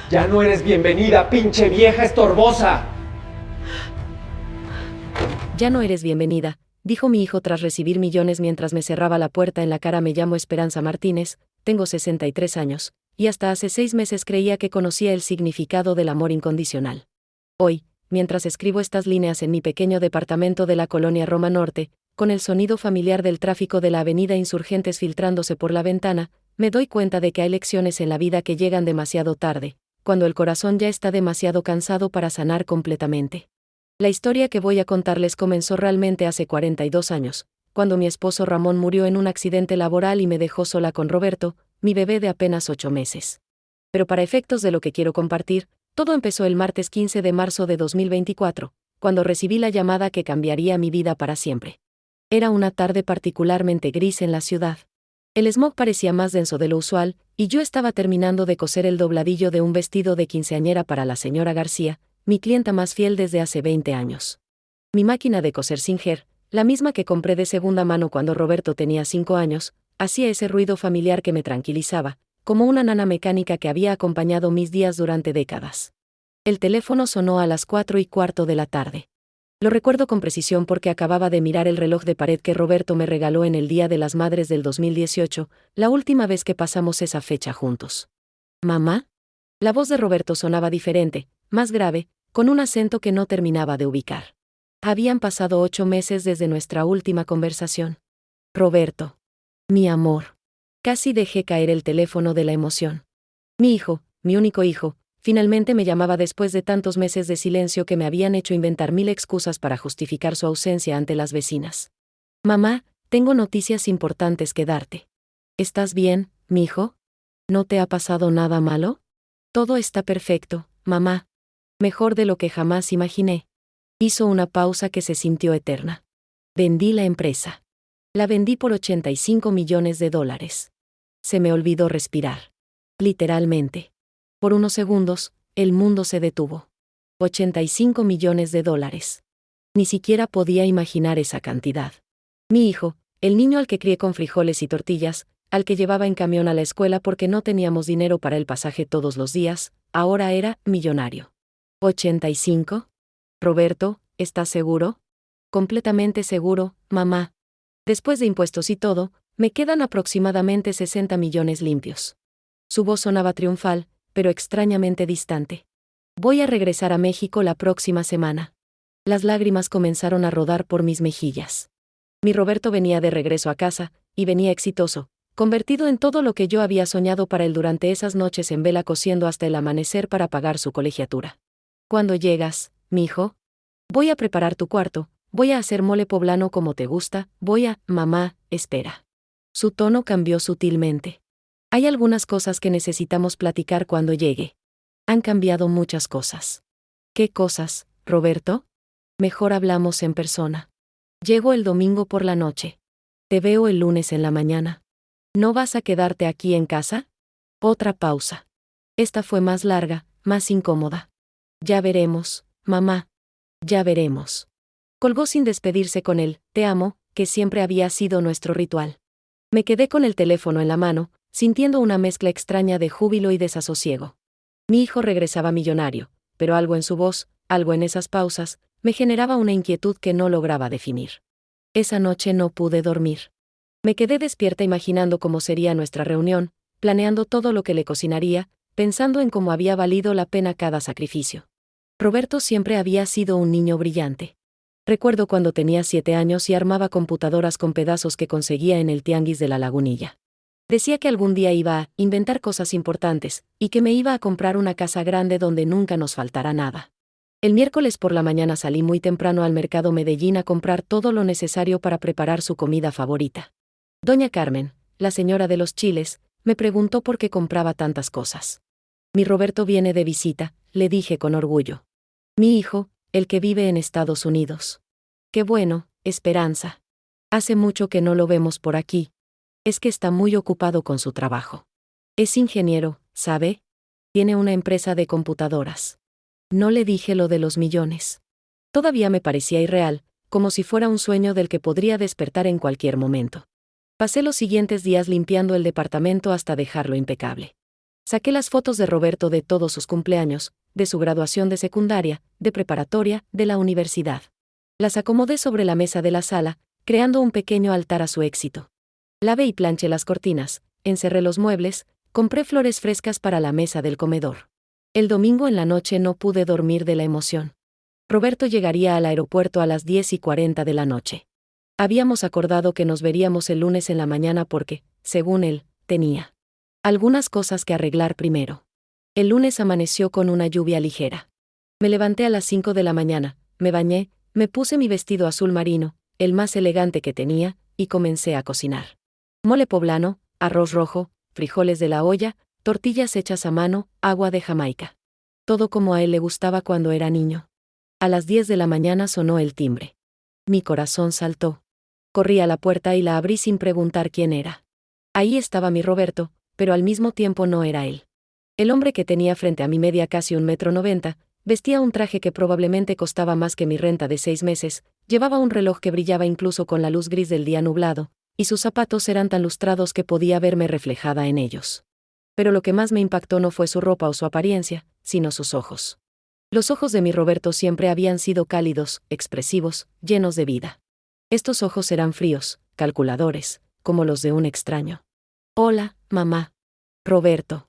Ya no eres bienvenida, pinche vieja estorbosa. Ya no eres bienvenida, dijo mi hijo tras recibir millones mientras me cerraba la puerta en la cara. Me llamo Esperanza Martínez, tengo 63 años, y hasta hace 6 meses creía que conocía el significado del amor incondicional. Hoy, mientras escribo estas líneas en mi pequeño departamento de la colonia Roma Norte, con el sonido familiar del tráfico de la avenida Insurgentes filtrándose por la ventana, me doy cuenta de que hay lecciones en la vida que llegan demasiado tarde, cuando el corazón ya está demasiado cansado para sanar completamente. La historia que voy a contarles comenzó realmente hace 42 años, cuando mi esposo Ramón murió en un accidente laboral y me dejó sola con Roberto, mi bebé de apenas 8 meses. Pero para efectos de lo que quiero compartir, todo empezó el martes 15 de marzo de 2024, cuando recibí la llamada que cambiaría mi vida para siempre. Era una tarde particularmente gris en la ciudad. El smog parecía más denso de lo usual, y yo estaba terminando de coser el dobladillo de un vestido de quinceañera para la señora García, mi clienta más fiel desde hace 20 años. Mi máquina de coser Singer, la misma que compré de segunda mano cuando Roberto tenía 5 años, hacía ese ruido familiar que me tranquilizaba, como una nana mecánica que había acompañado mis días durante décadas. El teléfono sonó a las 4:15 de la tarde. Lo recuerdo con precisión porque acababa de mirar el reloj de pared que Roberto me regaló en el Día de las Madres del 2018, la última vez que pasamos esa fecha juntos. ¿Mamá? La voz de Roberto sonaba diferente, más grave, con un acento que no terminaba de ubicar. Habían pasado 8 meses desde nuestra última conversación. Roberto. Mi amor. Casi dejé caer el teléfono de la emoción. Mi hijo, mi único hijo, finalmente me llamaba después de tantos meses de silencio que me habían hecho inventar 1000 excusas para justificar su ausencia ante las vecinas. Mamá, tengo noticias importantes que darte. ¿Estás bien, mi hijo? ¿No te ha pasado nada malo? Todo está perfecto, mamá. Mejor de lo que jamás imaginé. Hizo una pausa que se sintió eterna. Vendí la empresa. La vendí por $85 millones. Se me olvidó respirar. Literalmente. Por unos segundos, el mundo se detuvo. $85 millones. Ni siquiera podía imaginar esa cantidad. Mi hijo, el niño al que crié con frijoles y tortillas, al que llevaba en camión a la escuela porque no teníamos dinero para el pasaje todos los días, ahora era millonario. ¿85? Roberto, ¿estás seguro? Completamente seguro, mamá. Después de impuestos y todo, me quedan aproximadamente 60 millones limpios. Su voz sonaba triunfal, pero extrañamente distante. Voy a regresar a México la próxima semana. Las lágrimas comenzaron a rodar por mis mejillas. Mi Roberto venía de regreso a casa, y venía exitoso, convertido en todo lo que yo había soñado para él durante esas noches en vela cosiendo hasta el amanecer para pagar su colegiatura. ¿Cuándo llegas, mijo? Voy a preparar tu cuarto, voy a hacer mole poblano como te gusta, mamá, espera. Su tono cambió sutilmente. Hay algunas cosas que necesitamos platicar cuando llegue. Han cambiado muchas cosas. ¿Qué cosas, Roberto? Mejor hablamos en persona. Llego el domingo por la noche. Te veo el lunes en la mañana. ¿No vas a quedarte aquí en casa? Otra pausa. Esta fue más larga, más incómoda. Ya veremos, mamá. Ya veremos. Colgó sin despedirse con el "te amo", que siempre había sido nuestro ritual. Me quedé con el teléfono en la mano, sintiendo una mezcla extraña de júbilo y desasosiego. Mi hijo regresaba millonario, pero algo en su voz, algo en esas pausas, me generaba una inquietud que no lograba definir. Esa noche no pude dormir. Me quedé despierta imaginando cómo sería nuestra reunión, planeando todo lo que le cocinaría, pensando en cómo había valido la pena cada sacrificio. Roberto siempre había sido un niño brillante. Recuerdo cuando tenía 7 años y armaba computadoras con pedazos que conseguía en el tianguis de la Lagunilla. Decía que algún día iba a inventar cosas importantes, y que me iba a comprar una casa grande donde nunca nos faltara nada. El miércoles por la mañana salí muy temprano al mercado Medellín a comprar todo lo necesario para preparar su comida favorita. Doña Carmen, la señora de los chiles, me preguntó por qué compraba tantas cosas. Mi Roberto viene de visita, le dije con orgullo. Mi hijo, el que vive en Estados Unidos. Qué bueno, Esperanza. Hace mucho que no lo vemos por aquí. Es que está muy ocupado con su trabajo. Es ingeniero, ¿sabe? Tiene una empresa de computadoras. No le dije lo de los millones. Todavía me parecía irreal, como si fuera un sueño del que podría despertar en cualquier momento. Pasé los siguientes días limpiando el departamento hasta dejarlo impecable. Saqué las fotos de Roberto de todos sus cumpleaños, de su graduación de secundaria, de preparatoria, de la universidad. Las acomodé sobre la mesa de la sala, creando un pequeño altar a su éxito. Lavé y planché las cortinas, encerré los muebles, compré flores frescas para la mesa del comedor. El domingo en la noche no pude dormir de la emoción. Roberto llegaría al aeropuerto a las 10:40 de la noche. Habíamos acordado que nos veríamos el lunes en la mañana porque, según él, tenía algunas cosas que arreglar primero. El lunes amaneció con una lluvia ligera. Me levanté a las 5 de la mañana, me bañé, me puse mi vestido azul marino, el más elegante que tenía, y comencé a cocinar. Mole poblano, arroz rojo, frijoles de la olla, tortillas hechas a mano, agua de Jamaica. Todo como a él le gustaba cuando era niño. A las 10 de la mañana sonó el timbre. Mi corazón saltó. Corrí a la puerta y la abrí sin preguntar quién era. Ahí estaba mi Roberto, pero al mismo tiempo no era él. El hombre que tenía frente a mí medía casi 1,90 m, vestía un traje que probablemente costaba más que mi renta de 6 meses, llevaba un reloj que brillaba incluso con la luz gris del día nublado, y sus zapatos eran tan lustrados que podía verme reflejada en ellos. Pero lo que más me impactó no fue su ropa o su apariencia, sino sus ojos. Los ojos de mi Roberto siempre habían sido cálidos, expresivos, llenos de vida. Estos ojos eran fríos, calculadores, como los de un extraño. Hola, mamá. Roberto.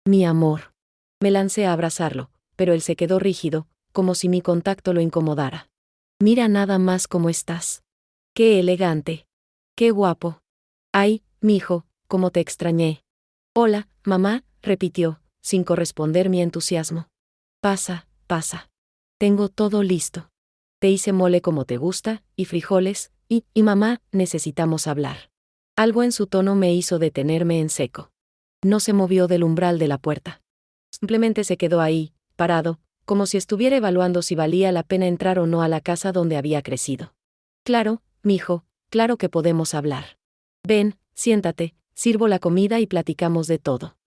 Mi amor. Me lancé a abrazarlo, pero él se quedó rígido, como si mi contacto lo incomodara. Mira nada más cómo estás. Qué elegante. Qué guapo. Ay, mijo, cómo te extrañé. Hola, mamá, repitió, sin corresponder mi entusiasmo. Pasa, pasa. Tengo todo listo. Te hice mole como te gusta, y frijoles, y mamá, necesitamos hablar. Algo en su tono me hizo detenerme en seco. No se movió del umbral de la puerta. Simplemente se quedó ahí, parado, como si estuviera evaluando si valía la pena entrar o no a la casa donde había crecido. Claro, mijo, claro que podemos hablar. Ven, siéntate, sirvo la comida y platicamos de todo.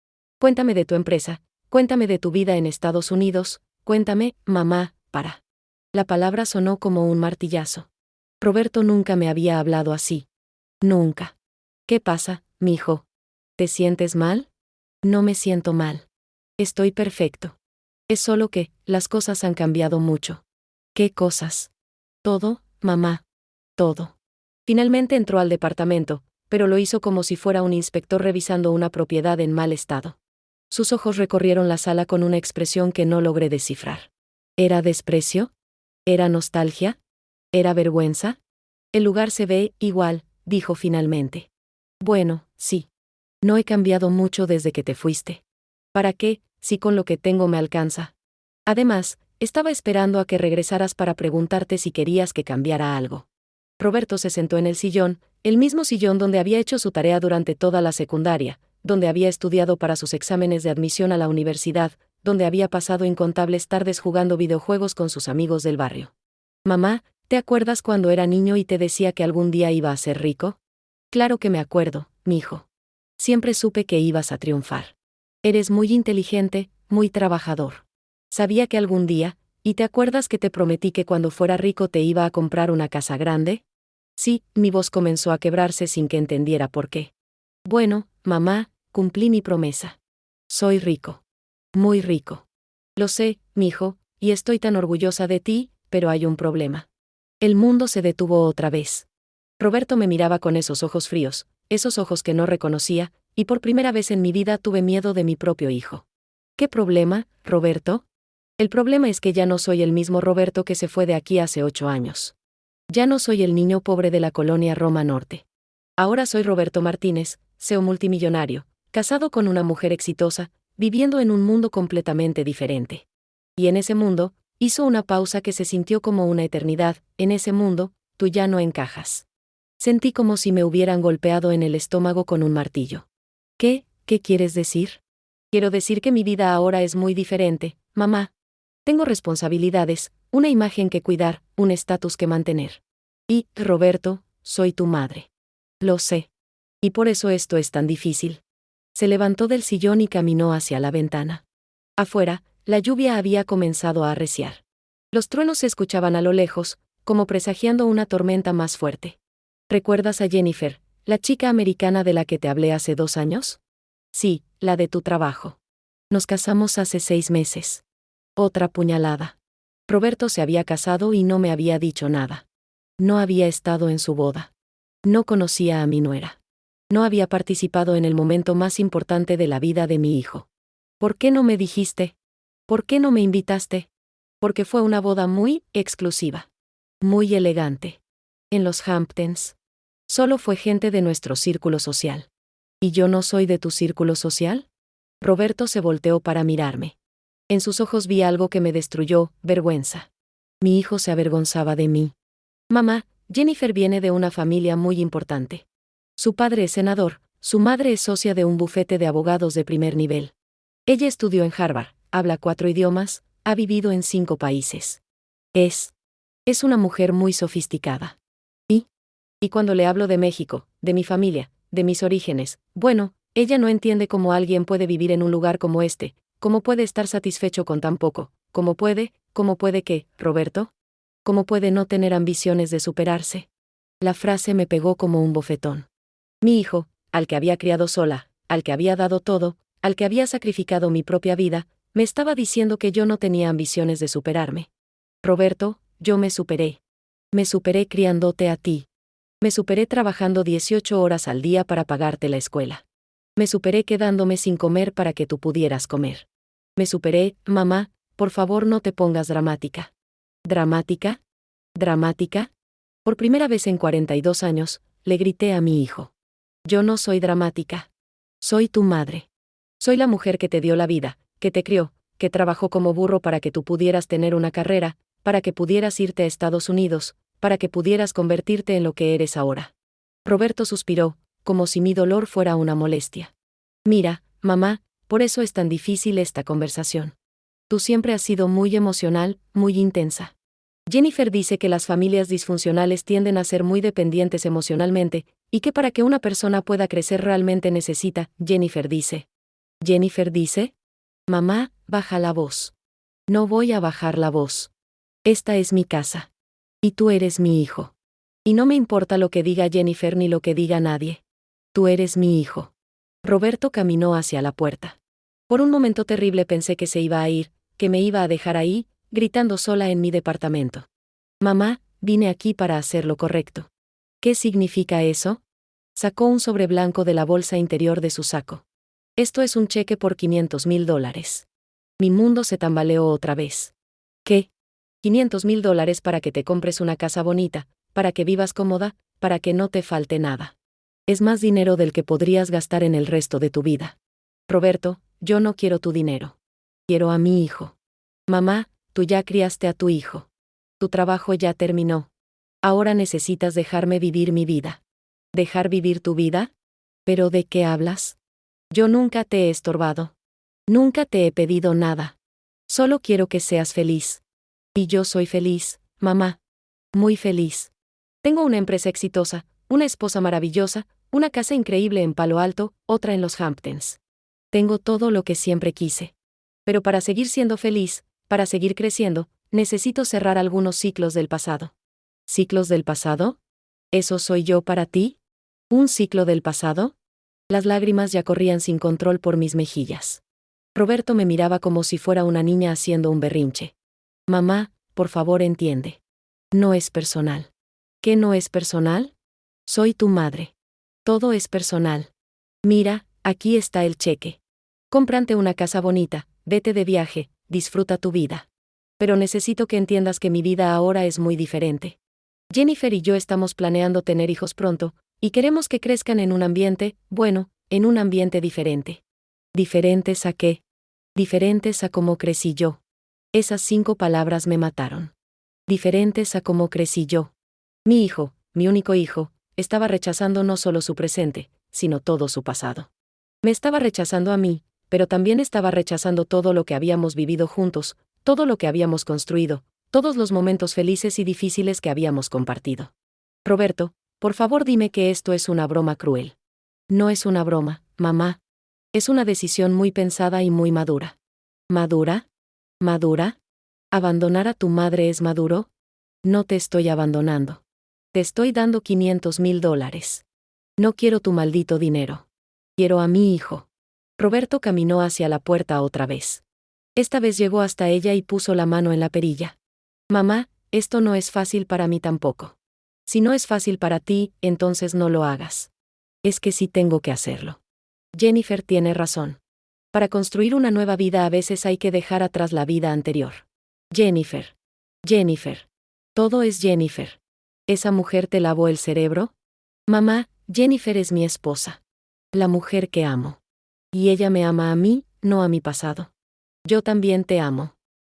Cuéntame de tu empresa, cuéntame de tu vida en Estados Unidos, cuéntame, mamá, para. La palabra sonó como un martillazo. Roberto nunca me había hablado así. Nunca. ¿Qué pasa, mijo? ¿Te sientes mal? No me siento mal. Estoy perfecto. Es solo que, las cosas han cambiado mucho. ¿Qué cosas? Todo, mamá. Todo. Finalmente entró al departamento, pero lo hizo como si fuera un inspector revisando una propiedad en mal estado. Sus ojos recorrieron la sala con una expresión que no logré descifrar. ¿Era desprecio? ¿Era nostalgia? ¿Era vergüenza? El lugar se ve igual, dijo finalmente. Bueno, sí. No he cambiado mucho desde que te fuiste. ¿Para qué, si con lo que tengo me alcanza? Además, estaba esperando a que regresaras para preguntarte si querías que cambiara algo. Roberto se sentó en el sillón, el mismo sillón donde había hecho su tarea durante toda la secundaria, donde había estudiado para sus exámenes de admisión a la universidad, donde había pasado incontables tardes jugando videojuegos con sus amigos del barrio. Mamá, ¿te acuerdas cuando era niño y te decía que algún día iba a ser rico? Claro que me acuerdo, mijo. Siempre supe que ibas a triunfar. Eres muy inteligente, muy trabajador. Sabía que algún día, ¿y te acuerdas que te prometí que cuando fuera rico te iba a comprar una casa grande? Sí, mi voz comenzó a quebrarse sin que entendiera por qué. Bueno, mamá, cumplí mi promesa. Soy rico. Muy rico. Lo sé, mijo, y estoy tan orgullosa de ti, pero hay un problema. El mundo se detuvo otra vez. Roberto me miraba con esos ojos fríos, esos ojos que no reconocía, y por primera vez en mi vida tuve miedo de mi propio hijo. ¿Qué problema, Roberto? El problema es que ya no soy el mismo Roberto que se fue de aquí hace 8 años. Ya no soy el niño pobre de la colonia Roma Norte. Ahora soy Roberto Martínez, CEO multimillonario, casado con una mujer exitosa, viviendo en un mundo completamente diferente. Y en ese mundo, hizo una pausa que se sintió como una eternidad, en ese mundo, tú ya no encajas. Sentí como si me hubieran golpeado en el estómago con un martillo. ¿Qué quieres decir? Quiero decir que mi vida ahora es muy diferente, mamá. Tengo responsabilidades, una imagen que cuidar, un estatus que mantener. Y, Roberto, soy tu madre. Lo sé. Y por eso esto es tan difícil. Se levantó del sillón y caminó hacia la ventana. Afuera, la lluvia había comenzado a arreciar. Los truenos se escuchaban a lo lejos, como presagiando una tormenta más fuerte. ¿Recuerdas a Jennifer, la chica americana de la que te hablé hace 2 años? Sí, la de tu trabajo. Nos casamos hace 6 meses. Otra puñalada. Roberto se había casado y no me había dicho nada. No había estado en su boda. No conocía a mi nuera. No había participado en el momento más importante de la vida de mi hijo. ¿Por qué no me dijiste? ¿Por qué no me invitaste? Porque fue una boda muy exclusiva. Muy elegante. En los Hamptons. Solo fue gente de nuestro círculo social. ¿Y yo no soy de tu círculo social? Roberto se volteó para mirarme. En sus ojos vi algo que me destruyó, vergüenza. Mi hijo se avergonzaba de mí. Mamá, Jennifer viene de una familia muy importante. Su padre es senador, su madre es socia de un bufete de abogados de primer nivel. Ella estudió en Harvard, habla 4 idiomas, ha vivido en 5 países. Es una mujer muy sofisticada. Y cuando le hablo de México, de mi familia, de mis orígenes, bueno, ella no entiende cómo alguien puede vivir en un lugar como este, cómo puede estar satisfecho con tan poco, cómo puede que, Roberto, cómo puede no tener ambiciones de superarse. La frase me pegó como un bofetón. Mi hijo, al que había criado sola, al que había dado todo, al que había sacrificado mi propia vida, me estaba diciendo que yo no tenía ambiciones de superarme. Roberto, yo me superé. Me superé criándote a ti. Me superé trabajando 18 horas al día para pagarte la escuela. Me superé quedándome sin comer para que tú pudieras comer. Me superé, mamá, por favor no te pongas dramática. ¿Dramática? ¿Dramática? Por primera vez en 42 años, le grité a mi hijo. Yo no soy dramática. Soy tu madre. Soy la mujer que te dio la vida, que te crió, que trabajó como burro para que tú pudieras tener una carrera, para que pudieras irte a Estados Unidos, para que pudieras convertirte en lo que eres ahora. Roberto suspiró, como si mi dolor fuera una molestia. Mira, mamá, por eso es tan difícil esta conversación. Tú siempre has sido muy emocional, muy intensa. Jennifer dice que las familias disfuncionales tienden a ser muy dependientes emocionalmente, y que para que una persona pueda crecer realmente necesita, Jennifer dice. ¿Jennifer dice? Mamá, baja la voz. No voy a bajar la voz. Esta es mi casa. Y tú eres mi hijo. Y no me importa lo que diga Jennifer ni lo que diga nadie. Tú eres mi hijo. Roberto caminó hacia la puerta. Por un momento terrible pensé que se iba a ir, que me iba a dejar ahí, gritando sola en mi departamento. Mamá, vine aquí para hacer lo correcto. ¿Qué significa eso? Sacó un sobre blanco de la bolsa interior de su saco. Esto es un cheque por $500,000. Mi mundo se tambaleó otra vez. ¿Qué? $500,000 para que te compres una casa bonita, para que vivas cómoda, para que no te falte nada. Es más dinero del que podrías gastar en el resto de tu vida. Roberto, yo no quiero tu dinero. Quiero a mi hijo. Mamá, tú ya criaste a tu hijo. Tu trabajo ya terminó. Ahora necesitas dejarme vivir mi vida. ¿Dejar vivir tu vida? ¿Pero de qué hablas? Yo nunca te he estorbado. Nunca te he pedido nada. Solo quiero que seas feliz. Y yo soy feliz, mamá. Muy feliz. Tengo una empresa exitosa, una esposa maravillosa, una casa increíble en Palo Alto, otra en los Hamptons. Tengo todo lo que siempre quise. Pero para seguir siendo feliz, para seguir creciendo, necesito cerrar algunos ciclos del pasado. ¿Ciclos del pasado? ¿Eso soy yo para ti? ¿Un ciclo del pasado? Las lágrimas ya corrían sin control por mis mejillas. Roberto me miraba como si fuera una niña haciendo un berrinche. Mamá, por favor entiende. No es personal. ¿Qué no es personal? Soy tu madre. Todo es personal. Mira, aquí está el cheque. Cómprate una casa bonita, vete de viaje, disfruta tu vida. Pero necesito que entiendas que mi vida ahora es muy diferente. Jennifer y yo estamos planeando tener hijos pronto, y queremos que crezcan en un ambiente, bueno, en un ambiente diferente. ¿Diferentes a qué? Diferentes a cómo crecí yo. Esas 5 palabras me mataron. Diferentes a cómo crecí yo. Mi hijo, mi único hijo, estaba rechazando no solo su presente, sino todo su pasado. Me estaba rechazando a mí, pero también estaba rechazando todo lo que habíamos vivido juntos, todo lo que habíamos construido, todos los momentos felices y difíciles que habíamos compartido. Roberto, por favor dime que esto es una broma cruel. No es una broma, mamá. Es una decisión muy pensada y muy madura. ¿Madura? ¿Madura? ¿Abandonar a tu madre es maduro? No te estoy abandonando. Te estoy dando $500,000. No quiero tu maldito dinero. Quiero a mi hijo. Roberto caminó hacia la puerta otra vez. Esta vez llegó hasta ella y puso la mano en la perilla. Mamá, esto no es fácil para mí tampoco. Si no es fácil para ti, entonces no lo hagas. Es que sí tengo que hacerlo. Jennifer tiene razón. Para construir una nueva vida a veces hay que dejar atrás la vida anterior. Jennifer. Jennifer. Todo es Jennifer. ¿Esa mujer te lavó el cerebro? Mamá, Jennifer es mi esposa. La mujer que amo. Y ella me ama a mí, no a mi pasado. Yo también te amo.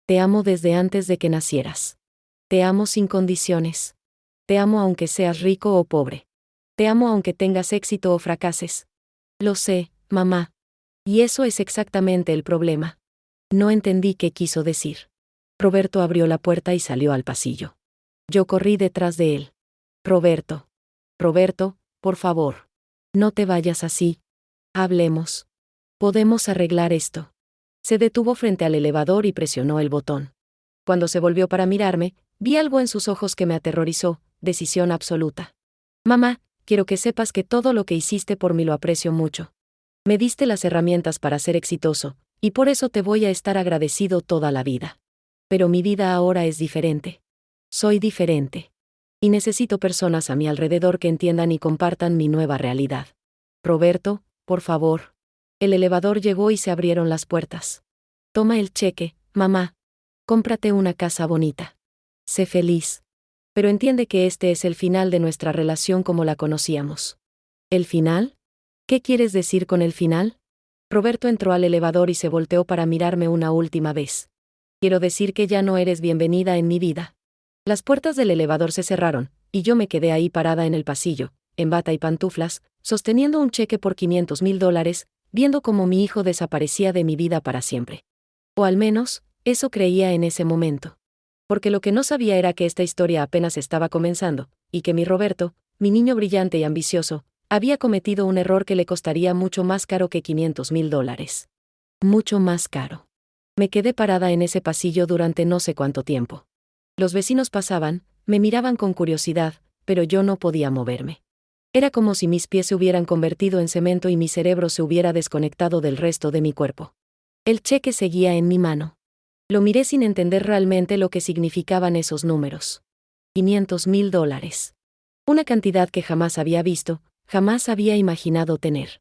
Te amo desde antes de que nacieras. Te amo sin condiciones. Te amo aunque seas rico o pobre. Te amo aunque tengas éxito o fracases. Lo sé, mamá. Y eso es exactamente el problema. No entendí qué quiso decir. Roberto abrió la puerta y salió al pasillo. Yo corrí detrás de él. Roberto. Roberto, por favor. No te vayas así. Hablemos. Podemos arreglar esto. Se detuvo frente al elevador y presionó el botón. Cuando se volvió para mirarme, vi algo en sus ojos que me aterrorizó, decisión absoluta. Mamá, quiero que sepas que todo lo que hiciste por mí lo aprecio mucho. Me diste las herramientas para ser exitoso, y por eso te voy a estar agradecido toda la vida. Pero mi vida ahora es diferente. Soy diferente. Y necesito personas a mi alrededor que entiendan y compartan mi nueva realidad. Roberto, por favor. El elevador llegó y se abrieron las puertas. Toma el cheque, mamá. Cómprate una casa bonita. Sé feliz. Pero entiende que este es el final de nuestra relación como la conocíamos. ¿El final? ¿Qué quieres decir con el final? Roberto entró al elevador y se volteó para mirarme una última vez. Quiero decir que ya no eres bienvenida en mi vida. Las puertas del elevador se cerraron, y yo me quedé ahí parada en el pasillo, en bata y pantuflas, sosteniendo un cheque por $500,000, viendo cómo mi hijo desaparecía de mi vida para siempre. O al menos, eso creía en ese momento. Porque lo que no sabía era que esta historia apenas estaba comenzando, y que mi Roberto, mi niño brillante y ambicioso, había cometido un error que le costaría mucho más caro que $500,000. Mucho más caro. Me quedé parada en ese pasillo durante no sé cuánto tiempo. Los vecinos pasaban, me miraban con curiosidad, pero yo no podía moverme. Era como si mis pies se hubieran convertido en cemento y mi cerebro se hubiera desconectado del resto de mi cuerpo. El cheque seguía en mi mano. Lo miré sin entender realmente lo que significaban esos números. $500,000. Una cantidad que jamás había visto, jamás había imaginado tener.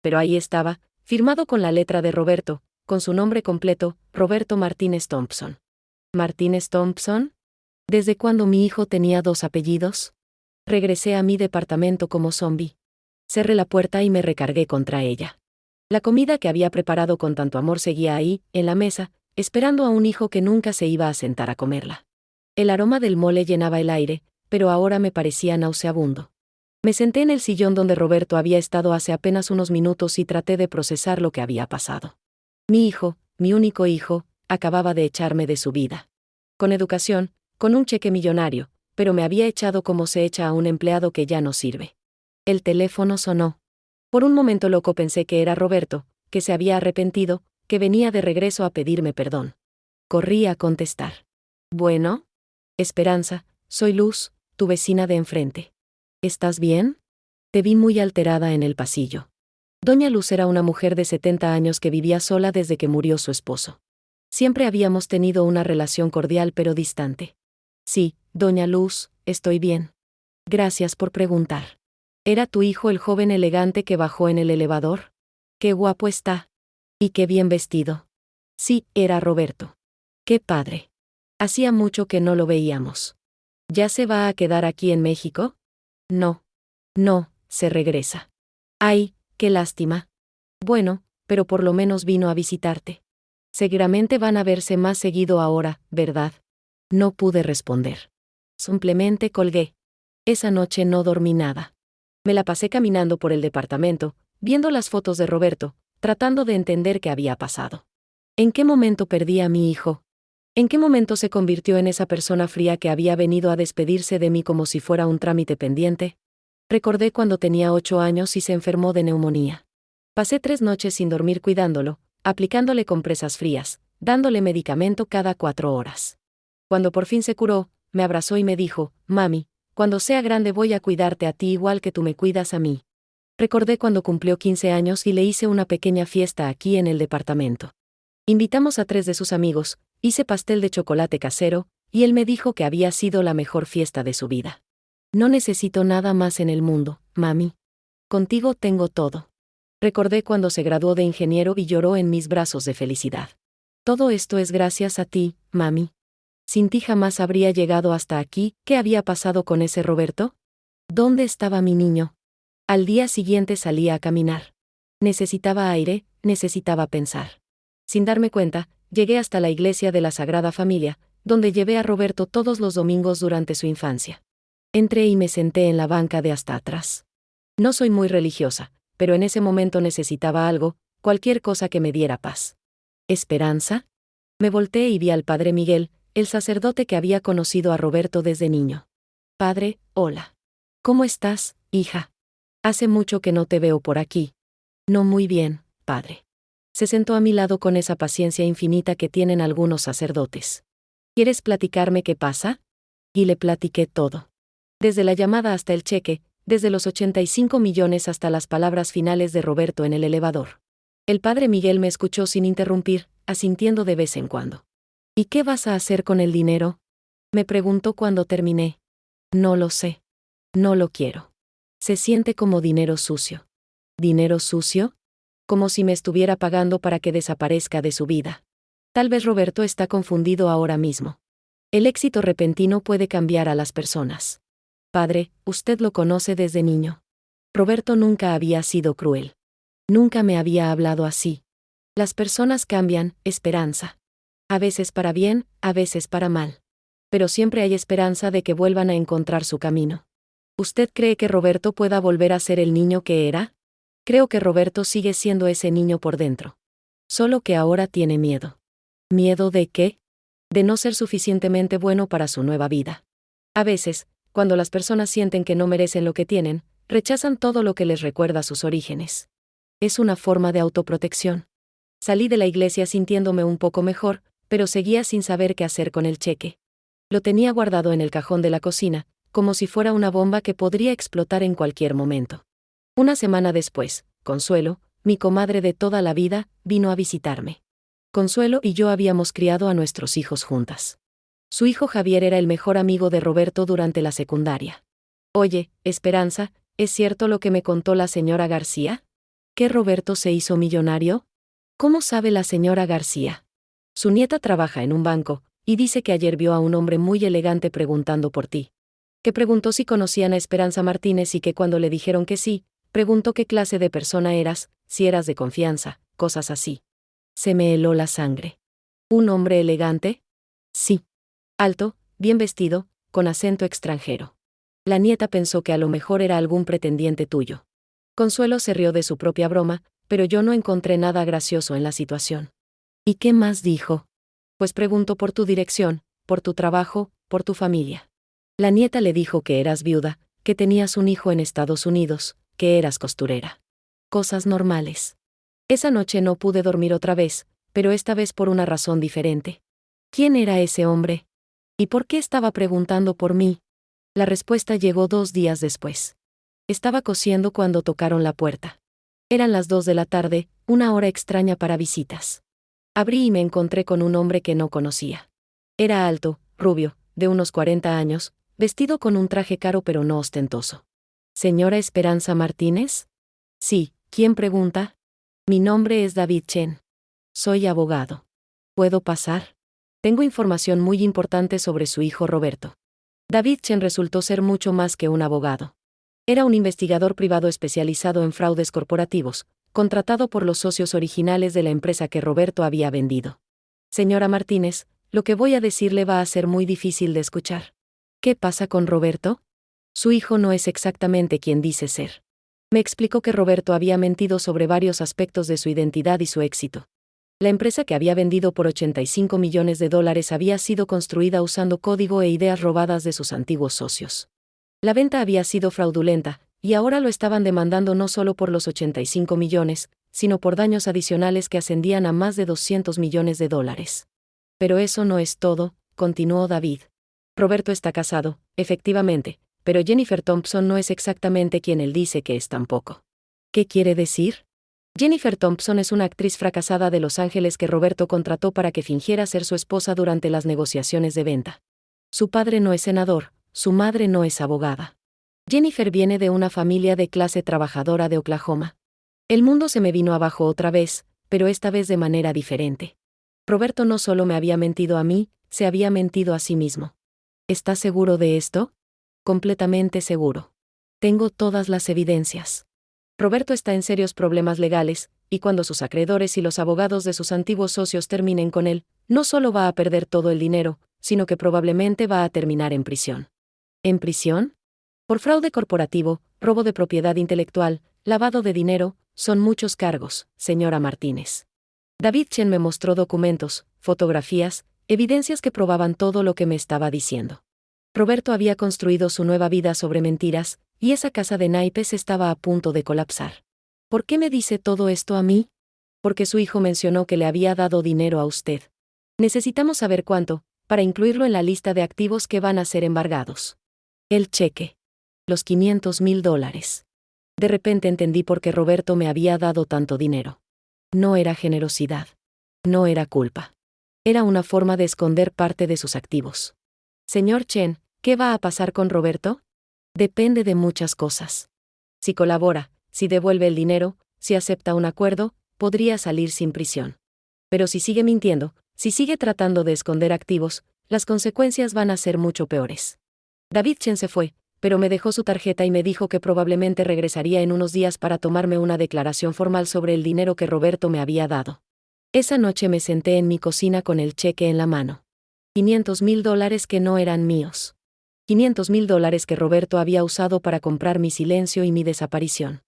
Pero ahí estaba, firmado con la letra de Roberto, con su nombre completo, Roberto Martínez Thompson. ¿Martínez Thompson? ¿Desde cuándo mi hijo tenía 2 apellidos? Regresé a mi departamento como zombi. Cerré la puerta y me recargué contra ella. La comida que había preparado con tanto amor seguía ahí, en la mesa, esperando a un hijo que nunca se iba a sentar a comerla. El aroma del mole llenaba el aire, pero ahora me parecía nauseabundo. Me senté en el sillón donde Roberto había estado hace apenas unos minutos y traté de procesar lo que había pasado. Mi hijo, mi único hijo, acababa de echarme de su vida. Con educación, con un cheque millonario, pero me había echado como se echa a un empleado que ya no sirve. El teléfono sonó. Por un momento loco pensé que era Roberto, que se había arrepentido, que venía de regreso a pedirme perdón. Corrí a contestar. Bueno. Esperanza, soy Luz, tu vecina de enfrente. ¿Estás bien? Te vi muy alterada en el pasillo. Doña Luz era una mujer de 70 años que vivía sola desde que murió su esposo. Siempre habíamos tenido una relación cordial pero distante. Sí, doña Luz, estoy bien. Gracias por preguntar. ¿Era tu hijo el joven elegante que bajó en el elevador? Qué guapo está. Y qué bien vestido. Sí, era Roberto. Qué padre. Hacía mucho que no lo veíamos. ¿Ya se va a quedar aquí en México? No. No, se regresa. Ay, qué lástima. Bueno, pero por lo menos vino a visitarte. Seguramente van a verse más seguido ahora, ¿verdad? No pude responder. Simplemente colgué. Esa noche no dormí nada. Me la pasé caminando por el departamento, viendo las fotos de Roberto, tratando de entender qué había pasado. ¿En qué momento perdí a mi hijo? ¿En qué momento se convirtió en esa persona fría que había venido a despedirse de mí como si fuera un trámite pendiente? Recordé cuando tenía 8 años y se enfermó de neumonía. Pasé 3 noches sin dormir cuidándolo, aplicándole compresas frías, dándole medicamento cada 4 horas. Cuando por fin se curó, me abrazó y me dijo, «Mami, cuando sea grande voy a cuidarte a ti igual que tú me cuidas a mí». Recordé cuando cumplió 15 años y le hice una pequeña fiesta aquí en el departamento. Invitamos a 3 de sus amigos, hice pastel de chocolate casero, y él me dijo que había sido la mejor fiesta de su vida. No necesito nada más en el mundo, mami. Contigo tengo todo. Recordé cuando se graduó de ingeniero y lloró en mis brazos de felicidad. Todo esto es gracias a ti, mami. Sin ti jamás habría llegado hasta aquí. ¿Qué había pasado con ese Roberto? ¿Dónde estaba mi niño? Al día siguiente salí a caminar. Necesitaba aire, necesitaba pensar. Sin darme cuenta, llegué hasta la iglesia de la Sagrada Familia, donde llevé a Roberto todos los domingos durante su infancia. Entré y me senté en la banca de hasta atrás. No soy muy religiosa, pero en ese momento necesitaba algo, cualquier cosa que me diera paz. ¿Esperanza? Me volteé y vi al padre Miguel, el sacerdote que había conocido a Roberto desde niño. Padre, hola. ¿Cómo estás, hija? Hace mucho que no te veo por aquí. No muy bien, padre. Se sentó a mi lado con esa paciencia infinita que tienen algunos sacerdotes. ¿Quieres platicarme qué pasa? Y le platiqué todo. Desde la llamada hasta el cheque, desde los 85 millones hasta las palabras finales de Roberto en el elevador. El padre Miguel me escuchó sin interrumpir, asintiendo de vez en cuando. ¿Y qué vas a hacer con el dinero? Me preguntó cuando terminé. No lo sé. No lo quiero. Se siente como dinero sucio. ¿Dinero sucio? Como si me estuviera pagando para que desaparezca de su vida. Tal vez Roberto está confundido ahora mismo. El éxito repentino puede cambiar a las personas. Padre, usted lo conoce desde niño. Roberto nunca había sido cruel. Nunca me había hablado así. Las personas cambian, Esperanza. A veces para bien, a veces para mal. Pero siempre hay esperanza de que vuelvan a encontrar su camino. ¿Usted cree que Roberto pueda volver a ser el niño que era? Creo que Roberto sigue siendo ese niño por dentro. Solo que ahora tiene miedo. ¿Miedo de qué? De no ser suficientemente bueno para su nueva vida. A veces, cuando las personas sienten que no merecen lo que tienen, rechazan todo lo que les recuerda sus orígenes. Es una forma de autoprotección. Salí de la iglesia sintiéndome un poco mejor, pero seguía sin saber qué hacer con el cheque. Lo tenía guardado en el cajón de la cocina, como si fuera una bomba que podría explotar en cualquier momento. Una semana después, Consuelo, mi comadre de toda la vida, vino a visitarme. Consuelo y yo habíamos criado a nuestros hijos juntas. Su hijo Javier era el mejor amigo de Roberto durante la secundaria. Oye, Esperanza, ¿es cierto lo que me contó la señora García? ¿Que Roberto se hizo millonario? ¿Cómo sabe la señora García? Su nieta trabaja en un banco, y dice que ayer vio a un hombre muy elegante preguntando por ti. Que preguntó si conocían a Esperanza Martínez y que cuando le dijeron que sí, preguntó qué clase de persona eras, si eras de confianza, cosas así. Se me heló la sangre. ¿Un hombre elegante? Sí. Alto, bien vestido, con acento extranjero. La nieta pensó que a lo mejor era algún pretendiente tuyo. Consuelo se rió de su propia broma, pero yo no encontré nada gracioso en la situación. ¿Y qué más dijo? Pues preguntó por tu dirección, por tu trabajo, por tu familia. La nieta le dijo que eras viuda, que tenías un hijo en Estados Unidos, que eras costurera. Cosas normales. Esa noche no pude dormir otra vez, pero esta vez por una razón diferente. ¿Quién era ese hombre? ¿Y por qué estaba preguntando por mí? La respuesta llegó 2 días después. Estaba cosiendo cuando tocaron la puerta. Eran las 2 de la tarde, una hora extraña para visitas. Abrí y me encontré con un hombre que no conocía. Era alto, rubio, de unos 40 años, vestido con un traje caro pero no ostentoso. ¿Señora Esperanza Martínez? Sí, ¿quién pregunta? Mi nombre es David Chen. Soy abogado. ¿Puedo pasar? Tengo información muy importante sobre su hijo Roberto. David Chen resultó ser mucho más que un abogado. Era un investigador privado especializado en fraudes corporativos, contratado por los socios originales de la empresa que Roberto había vendido. Señora Martínez, lo que voy a decirle va a ser muy difícil de escuchar. ¿Qué pasa con Roberto? Su hijo no es exactamente quien dice ser. Me explicó que Roberto había mentido sobre varios aspectos de su identidad y su éxito. La empresa que había vendido por $85 millones había sido construida usando código e ideas robadas de sus antiguos socios. La venta había sido fraudulenta, y ahora lo estaban demandando no solo por los 85 millones, sino por daños adicionales que ascendían a más de $200 millones. Pero eso no es todo, continuó David. Roberto está casado, efectivamente, pero Jennifer Thompson no es exactamente quien él dice que es tampoco. ¿Qué quiere decir? Jennifer Thompson es una actriz fracasada de Los Ángeles que Roberto contrató para que fingiera ser su esposa durante las negociaciones de venta. Su padre no es senador, su madre no es abogada. Jennifer viene de una familia de clase trabajadora de Oklahoma. El mundo se me vino abajo otra vez, pero esta vez de manera diferente. Roberto no solo me había mentido a mí, se había mentido a sí mismo. ¿Estás seguro de esto? Completamente seguro. Tengo todas las evidencias. Roberto está en serios problemas legales, y cuando sus acreedores y los abogados de sus antiguos socios terminen con él, no solo va a perder todo el dinero, sino que probablemente va a terminar en prisión. ¿En prisión? Por fraude corporativo, robo de propiedad intelectual, lavado de dinero, son muchos cargos, señora Martínez. David Chen me mostró documentos, fotografías, evidencias que probaban todo lo que me estaba diciendo. Roberto había construido su nueva vida sobre mentiras, y esa casa de naipes estaba a punto de colapsar. ¿Por qué me dice todo esto a mí? Porque su hijo mencionó que le había dado dinero a usted. Necesitamos saber cuánto, para incluirlo en la lista de activos que van a ser embargados. El cheque. Los $500,000. De repente entendí por qué Roberto me había dado tanto dinero. No era generosidad. No era culpa. Era una forma de esconder parte de sus activos. Señor Chen, ¿qué va a pasar con Roberto? Depende de muchas cosas. Si colabora, si devuelve el dinero, si acepta un acuerdo, podría salir sin prisión. Pero si sigue mintiendo, si sigue tratando de esconder activos, las consecuencias van a ser mucho peores. David Chen se fue, pero me dejó su tarjeta y me dijo que probablemente regresaría en unos días para tomarme una declaración formal sobre el dinero que Roberto me había dado. Esa noche me senté en mi cocina con el cheque en la mano. $500,000 que no eran míos. $500,000 que Roberto había usado para comprar mi silencio y mi desaparición.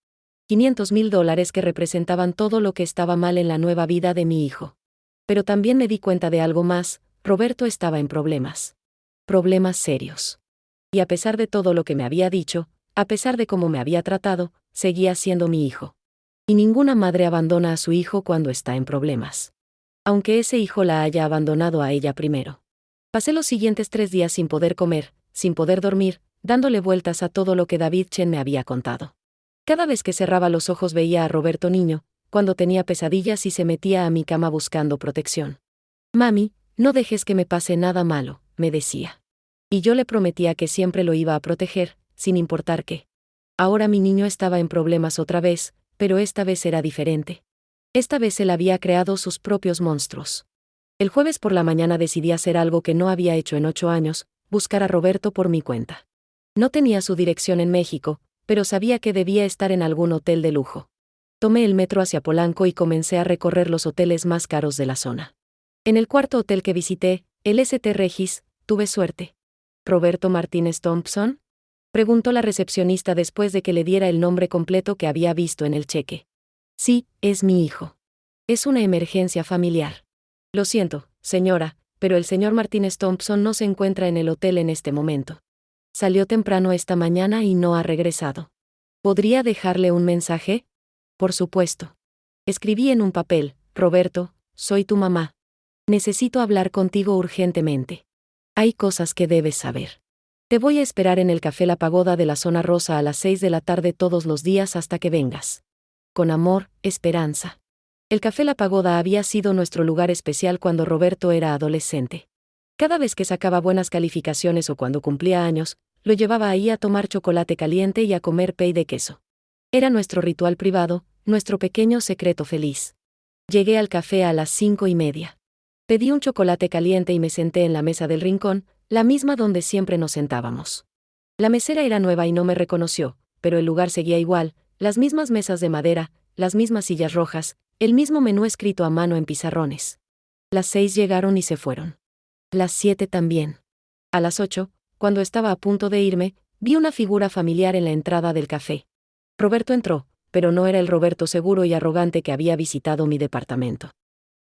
$500,000 que representaban todo lo que estaba mal en la nueva vida de mi hijo. Pero también me di cuenta de algo más, Roberto estaba en problemas. Problemas serios. Y a pesar de todo lo que me había dicho, a pesar de cómo me había tratado, seguía siendo mi hijo. Y ninguna madre abandona a su hijo cuando está en problemas. Aunque ese hijo la haya abandonado a ella primero. Pasé los siguientes 3 días sin poder comer, sin poder dormir, dándole vueltas a todo lo que David Chen me había contado. Cada vez que cerraba los ojos veía a Roberto niño, cuando tenía pesadillas y se metía a mi cama buscando protección. Mami, no dejes que me pase nada malo, me decía. Y yo le prometía que siempre lo iba a proteger, sin importar qué. Ahora mi niño estaba en problemas otra vez, pero esta vez era diferente. Esta vez él había creado sus propios monstruos. El jueves por la mañana decidí hacer algo que no había hecho en 8 años, buscar a Roberto por mi cuenta. No tenía su dirección en México, pero sabía que debía estar en algún hotel de lujo. Tomé el metro hacia Polanco y comencé a recorrer los hoteles más caros de la zona. En el cuarto hotel que visité, el St. Regis, tuve suerte. ¿Roberto Martínez Thompson? Preguntó la recepcionista después de que le diera el nombre completo que había visto en el cheque. Sí, es mi hijo. Es una emergencia familiar. Lo siento, señora, pero el señor Martínez Thompson no se encuentra en el hotel en este momento. Salió temprano esta mañana y no ha regresado. ¿Podría dejarle un mensaje? Por supuesto. Escribí en un papel: Roberto, soy tu mamá. Necesito hablar contigo urgentemente. Hay cosas que debes saber. Te voy a esperar en el Café La Pagoda de la Zona Rosa a las 6 de la tarde todos los días hasta que vengas. Con amor, Esperanza. El Café La Pagoda había sido nuestro lugar especial cuando Roberto era adolescente. Cada vez que sacaba buenas calificaciones o cuando cumplía años, lo llevaba ahí a tomar chocolate caliente y a comer pay de queso. Era nuestro ritual privado, nuestro pequeño secreto feliz. Llegué al café a las 5:30. Pedí un chocolate caliente y me senté en la mesa del rincón, la misma donde siempre nos sentábamos. La mesera era nueva y no me reconoció, pero el lugar seguía igual, las mismas mesas de madera, las mismas sillas rojas, el mismo menú escrito a mano en pizarrones. Las 6 llegaron y se fueron. Las 7 también. A las 8, cuando estaba a punto de irme, vi una figura familiar en la entrada del café. Roberto entró, pero no era el Roberto seguro y arrogante que había visitado mi departamento.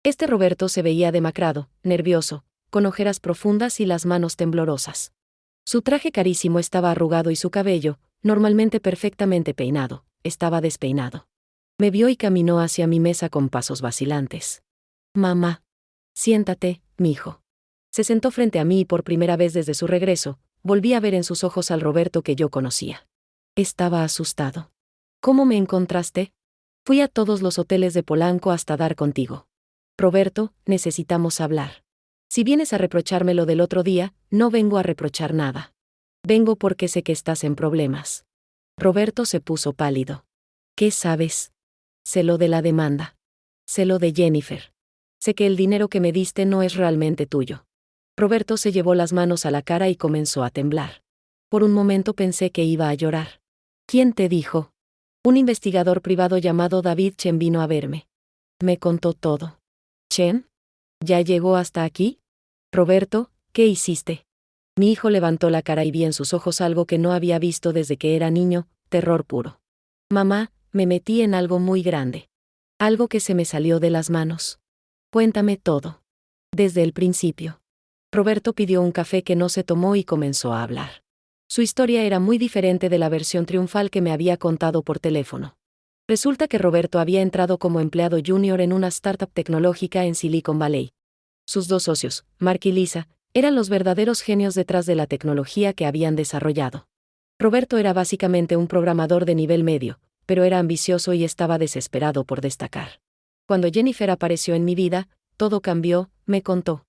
Este Roberto se veía demacrado, nervioso, con ojeras profundas y las manos temblorosas. Su traje carísimo estaba arrugado y su cabello, normalmente perfectamente peinado, estaba despeinado. Me vio y caminó hacia mi mesa con pasos vacilantes. Mamá. Siéntate, mijo. Se sentó frente a mí y por primera vez desde su regreso, volví a ver en sus ojos al Roberto que yo conocía. Estaba asustado. ¿Cómo me encontraste? Fui a todos los hoteles de Polanco hasta dar contigo. Roberto, necesitamos hablar. Si vienes a reprocharme lo del otro día, no vengo a reprochar nada. Vengo porque sé que estás en problemas. Roberto se puso pálido. ¿Qué sabes? Sé lo de la demanda. Sé lo de Jennifer. Sé que el dinero que me diste no es realmente tuyo. Roberto se llevó las manos a la cara y comenzó a temblar. Por un momento pensé que iba a llorar. ¿Quién te dijo? Un investigador privado llamado David Chen vino a verme. Me contó todo. ¿Chen? ¿Ya llegó hasta aquí? Roberto, ¿qué hiciste? Mi hijo levantó la cara y vi en sus ojos algo que no había visto desde que era niño, terror puro. Mamá, me metí en algo muy grande. Algo que se me salió de las manos. Cuéntame todo. Desde el principio. Roberto pidió un café que no se tomó y comenzó a hablar. Su historia era muy diferente de la versión triunfal que me había contado por teléfono. Resulta que Roberto había entrado como empleado junior en una startup tecnológica en Silicon Valley. Sus dos socios, Mark y Lisa, eran los verdaderos genios detrás de la tecnología que habían desarrollado. Roberto era básicamente un programador de nivel medio, pero era ambicioso y estaba desesperado por destacar. Cuando Jennifer apareció en mi vida, todo cambió, me contó.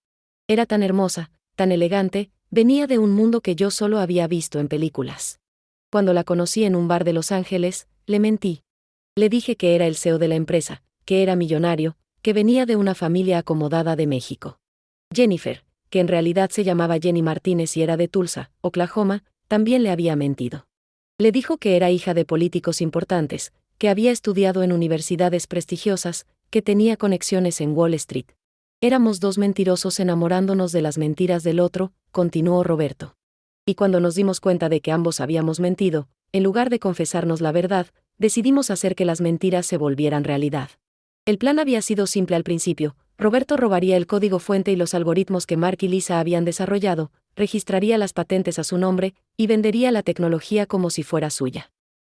Era tan hermosa, tan elegante, venía de un mundo que yo solo había visto en películas. Cuando la conocí en un bar de Los Ángeles, le mentí. Le dije que era el CEO de la empresa, que era millonario, que venía de una familia acomodada de México. Jennifer, que en realidad se llamaba Jenny Martínez y era de Tulsa, Oklahoma, también le había mentido. Le dijo que era hija de políticos importantes, que había estudiado en universidades prestigiosas, que tenía conexiones en Wall Street. Éramos dos mentirosos enamorándonos de las mentiras del otro, continuó Roberto. Y cuando nos dimos cuenta de que ambos habíamos mentido, en lugar de confesarnos la verdad, decidimos hacer que las mentiras se volvieran realidad. El plan había sido simple al principio. Roberto robaría el código fuente y los algoritmos que Mark y Lisa habían desarrollado, registraría las patentes a su nombre, y vendería la tecnología como si fuera suya.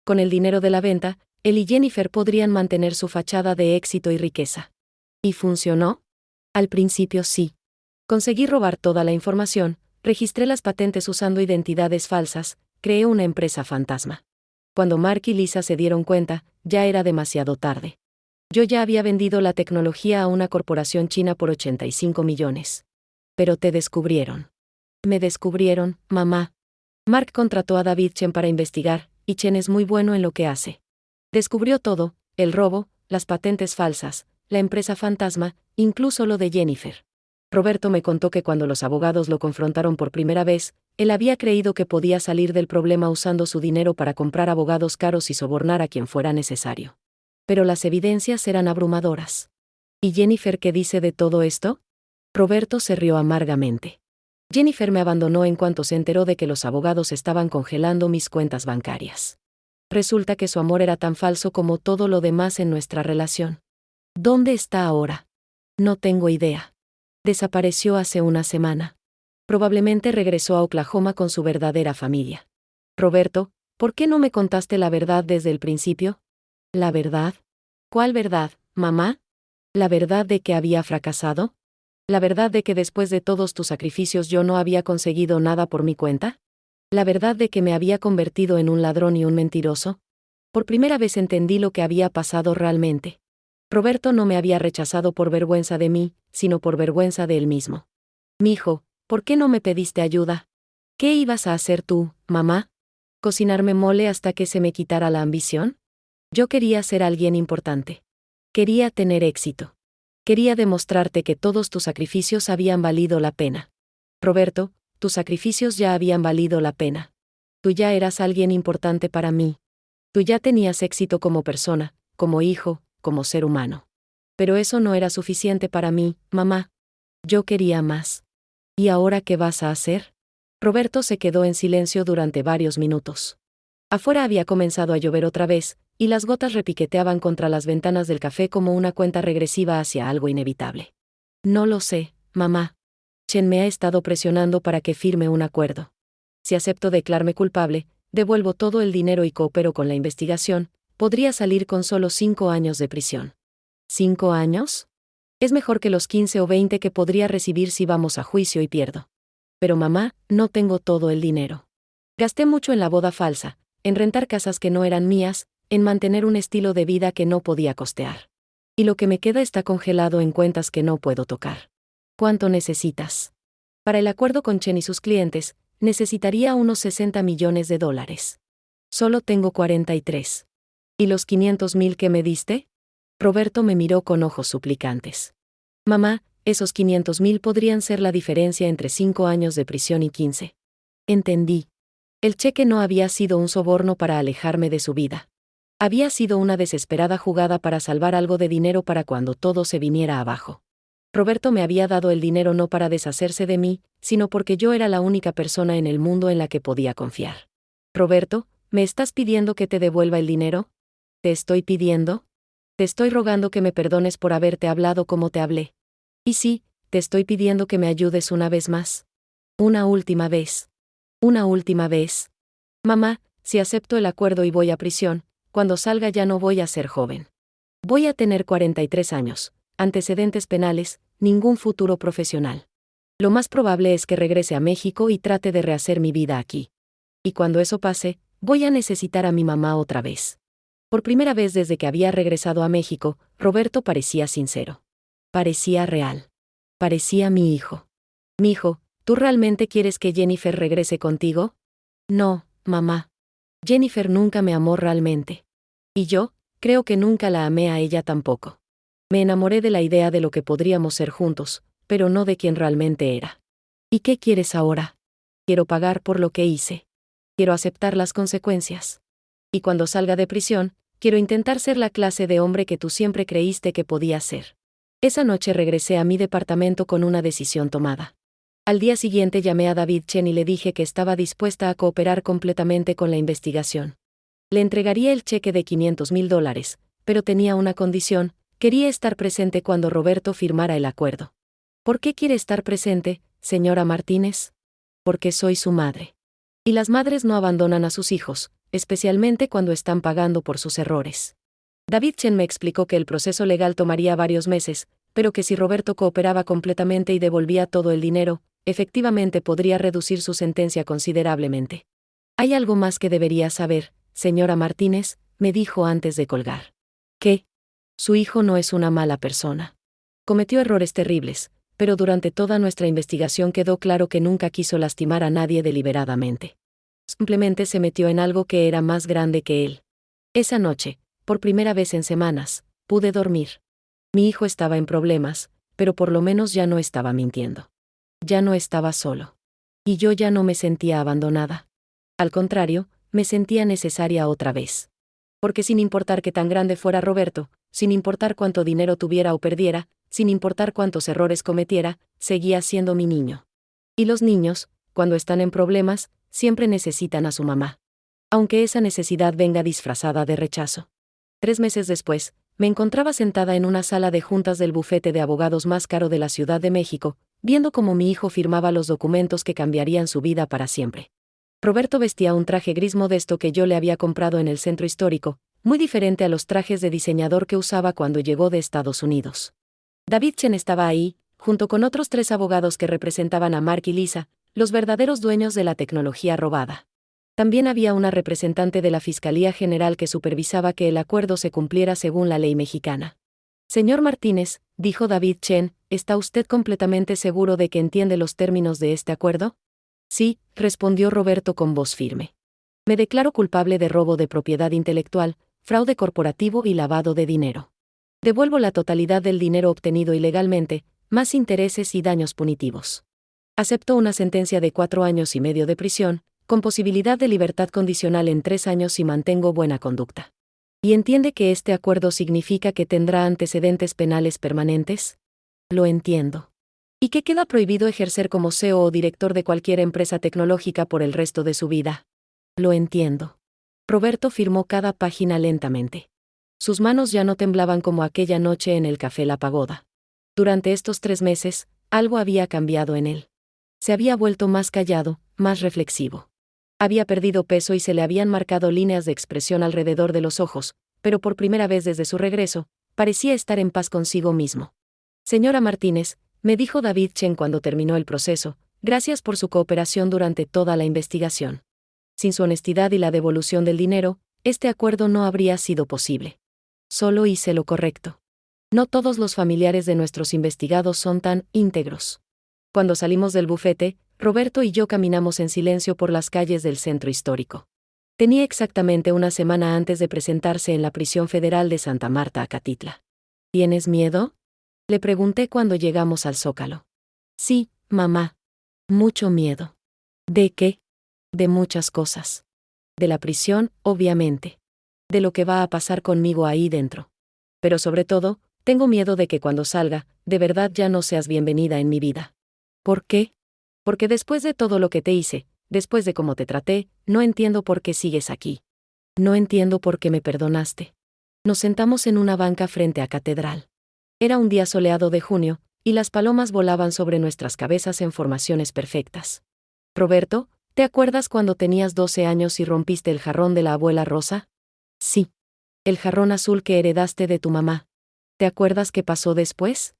Con el dinero de la venta, él y Jennifer podrían mantener su fachada de éxito y riqueza. ¿Y funcionó? Al principio sí. Conseguí robar toda la información, registré las patentes usando identidades falsas, creé una empresa fantasma. Cuando Mark y Lisa se dieron cuenta, ya era demasiado tarde. Yo ya había vendido la tecnología a una corporación china por 85 millones. Pero te descubrieron. Me descubrieron, mamá. Mark contrató a David Chen para investigar, y Chen es muy bueno en lo que hace. Descubrió todo, el robo, las patentes falsas, la empresa fantasma, incluso lo de Jennifer. Roberto me contó que cuando los abogados lo confrontaron por primera vez, él había creído que podía salir del problema usando su dinero para comprar abogados caros y sobornar a quien fuera necesario. Pero las evidencias eran abrumadoras. ¿Y Jennifer qué dice de todo esto? Roberto se rió amargamente. Jennifer me abandonó en cuanto se enteró de que los abogados estaban congelando mis cuentas bancarias. Resulta que su amor era tan falso como todo lo demás en nuestra relación. ¿Dónde está ahora? No tengo idea. Desapareció hace una semana. Probablemente regresó a Oklahoma con su verdadera familia. Roberto, ¿por qué no me contaste la verdad desde el principio? ¿La verdad? ¿Cuál verdad, mamá? ¿La verdad de que había fracasado? ¿La verdad de que después de todos tus sacrificios yo no había conseguido nada por mi cuenta? ¿La verdad de que me había convertido en un ladrón y un mentiroso? Por primera vez entendí lo que había pasado realmente. Roberto no me había rechazado por vergüenza de mí, sino por vergüenza de él mismo. Mijo, ¿por qué no me pediste ayuda? ¿Qué ibas a hacer tú, mamá? ¿Cocinarme mole hasta que se me quitara la ambición? Yo quería ser alguien importante. Quería tener éxito. Quería demostrarte que todos tus sacrificios habían valido la pena. Roberto, tus sacrificios ya habían valido la pena. Tú ya eras alguien importante para mí. Tú ya tenías éxito como persona, como hijo, como ser humano. Pero eso no era suficiente para mí, mamá. Yo quería más. ¿Y ahora qué vas a hacer? Roberto se quedó en silencio durante varios minutos. Afuera había comenzado a llover otra vez, y las gotas repiqueteaban contra las ventanas del café como una cuenta regresiva hacia algo inevitable. No lo sé, mamá. Chen me ha estado presionando para que firme un acuerdo. Si acepto declararme culpable, devuelvo todo el dinero y coopero con la investigación, podría salir con solo 5 años de prisión. ¿5 años? Es mejor que los 15 o 20 que podría recibir si vamos a juicio y pierdo. Pero mamá, no tengo todo el dinero. Gasté mucho en la boda falsa, en rentar casas que no eran mías, en mantener un estilo de vida que no podía costear. Y lo que me queda está congelado en cuentas que no puedo tocar. ¿Cuánto necesitas? Para el acuerdo con Chen y sus clientes, necesitaría unos 60 millones de dólares. Solo tengo 43. ¿Y los 500,000 que me diste? Roberto me miró con ojos suplicantes. Mamá, esos 500,000 podrían ser la diferencia entre 5 años de prisión y 15. Entendí. El cheque no había sido un soborno para alejarme de su vida. Había sido una desesperada jugada para salvar algo de dinero para cuando todo se viniera abajo. Roberto me había dado el dinero no para deshacerse de mí, sino porque yo era la única persona en el mundo en la que podía confiar. Roberto, ¿me estás pidiendo que te devuelva el dinero? ¿Te estoy pidiendo? Te estoy rogando que me perdones por haberte hablado como te hablé. Y sí, te estoy pidiendo que me ayudes una vez más. Una última vez. Una última vez. Mamá, si acepto el acuerdo y voy a prisión, cuando salga ya no voy a ser joven. Voy a tener 43 años, antecedentes penales, ningún futuro profesional. Lo más probable es que regrese a México y trate de rehacer mi vida aquí. Y cuando eso pase, voy a necesitar a mi mamá otra vez. Por primera vez desde que había regresado a México, Roberto parecía sincero. Parecía real. Parecía mi hijo. Mi hijo, ¿tú realmente quieres que Jennifer regrese contigo? No, mamá. Jennifer nunca me amó realmente. Y yo, creo que nunca la amé a ella tampoco. Me enamoré de la idea de lo que podríamos ser juntos, pero no de quien realmente era. ¿Y qué quieres ahora? Quiero pagar por lo que hice. Quiero aceptar las consecuencias. Y cuando salga de prisión, quiero intentar ser la clase de hombre que tú siempre creíste que podía ser. Esa noche regresé a mi departamento con una decisión tomada. Al día siguiente llamé a David Chen y le dije que estaba dispuesta a cooperar completamente con la investigación. Le entregaría el cheque de 500,000 dólares, pero tenía una condición: quería estar presente cuando Roberto firmara el acuerdo. ¿Por qué quiere estar presente, señora Martínez? Porque soy su madre. Y las madres no abandonan a sus hijos, especialmente cuando están pagando por sus errores. David Chen me explicó que el proceso legal tomaría varios meses, pero que si Roberto cooperaba completamente y devolvía todo el dinero, efectivamente podría reducir su sentencia considerablemente. Hay algo más que debería saber, señora Martínez, me dijo antes de colgar. ¿Qué? Su hijo no es una mala persona. Cometió errores terribles, pero durante toda nuestra investigación quedó claro que nunca quiso lastimar a nadie deliberadamente. Simplemente se metió en algo que era más grande que él. Esa noche, por primera vez en semanas, pude dormir. Mi hijo estaba en problemas, pero por lo menos ya no estaba mintiendo. Ya no estaba solo. Y yo ya no me sentía abandonada. Al contrario, me sentía necesaria otra vez. Porque sin importar qué tan grande fuera Roberto, sin importar cuánto dinero tuviera o perdiera, sin importar cuántos errores cometiera, seguía siendo mi niño. Y los niños, cuando están en problemas, siempre necesitan a su mamá. Aunque esa necesidad venga disfrazada de rechazo. 3 meses después, me encontraba sentada en una sala de juntas del bufete de abogados más caro de la Ciudad de México, viendo cómo mi hijo firmaba los documentos que cambiarían su vida para siempre. Roberto vestía un traje gris modesto que yo le había comprado en el centro histórico, muy diferente a los trajes de diseñador que usaba cuando llegó de Estados Unidos. David Chen estaba ahí, junto con otros 3 abogados que representaban a Mark y Lisa, los verdaderos dueños de la tecnología robada. También había una representante de la Fiscalía General que supervisaba que el acuerdo se cumpliera según la ley mexicana. Señor Martínez, dijo David Chen, ¿está usted completamente seguro de que entiende los términos de este acuerdo? Sí, respondió Roberto con voz firme. Me declaro culpable de robo de propiedad intelectual, fraude corporativo y lavado de dinero. Devuelvo la totalidad del dinero obtenido ilegalmente, más intereses y daños punitivos. Acepto una sentencia de 4 años y medio de prisión, con posibilidad de libertad condicional en 3 años si mantengo buena conducta. ¿Y entiende que este acuerdo significa que tendrá antecedentes penales permanentes? Lo entiendo. ¿Y que queda prohibido ejercer como CEO o director de cualquier empresa tecnológica por el resto de su vida? Lo entiendo. Roberto firmó cada página lentamente. Sus manos ya no temblaban como aquella noche en el Café La Pagoda. Durante estos 3 meses, algo había cambiado en él. Se había vuelto más callado, más reflexivo. Había perdido peso y se le habían marcado líneas de expresión alrededor de los ojos, pero por primera vez desde su regreso, parecía estar en paz consigo mismo. Señora Martínez, me dijo David Chen cuando terminó el proceso, gracias por su cooperación durante toda la investigación. Sin su honestidad y la devolución del dinero, este acuerdo no habría sido posible. Solo hice lo correcto. No todos los familiares de nuestros investigados son tan íntegros. Cuando salimos del bufete, Roberto y yo caminamos en silencio por las calles del centro histórico. Tenía exactamente una semana antes de presentarse en la prisión federal de Santa Marta, Acatitla. ¿Tienes miedo? Le pregunté cuando llegamos al Zócalo. Sí, mamá. Mucho miedo. ¿De qué? De muchas cosas. De la prisión, obviamente. De lo que va a pasar conmigo ahí dentro. Pero sobre todo, tengo miedo de que cuando salga, de verdad ya no seas bienvenida en mi vida. ¿Por qué? Porque después de todo lo que te hice, después de cómo te traté, no entiendo por qué sigues aquí. No entiendo por qué me perdonaste. Nos sentamos en una banca frente a Catedral. Era un día soleado de junio, y las palomas volaban sobre nuestras cabezas en formaciones perfectas. Roberto, ¿te acuerdas cuando tenías 12 años y rompiste el jarrón de la abuela Rosa? Sí. El jarrón azul que heredaste de tu mamá. ¿Te acuerdas qué pasó después?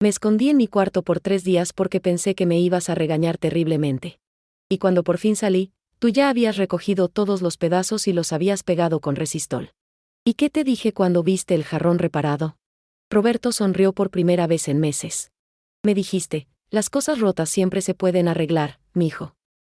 Me escondí en mi cuarto por 3 días porque pensé que me ibas a regañar terriblemente. Y cuando por fin salí, tú ya habías recogido todos los pedazos y los habías pegado con resistol. ¿Y qué te dije cuando viste el jarrón reparado? Roberto sonrió por primera vez en meses. Me dijiste, las cosas rotas siempre se pueden arreglar, mijo.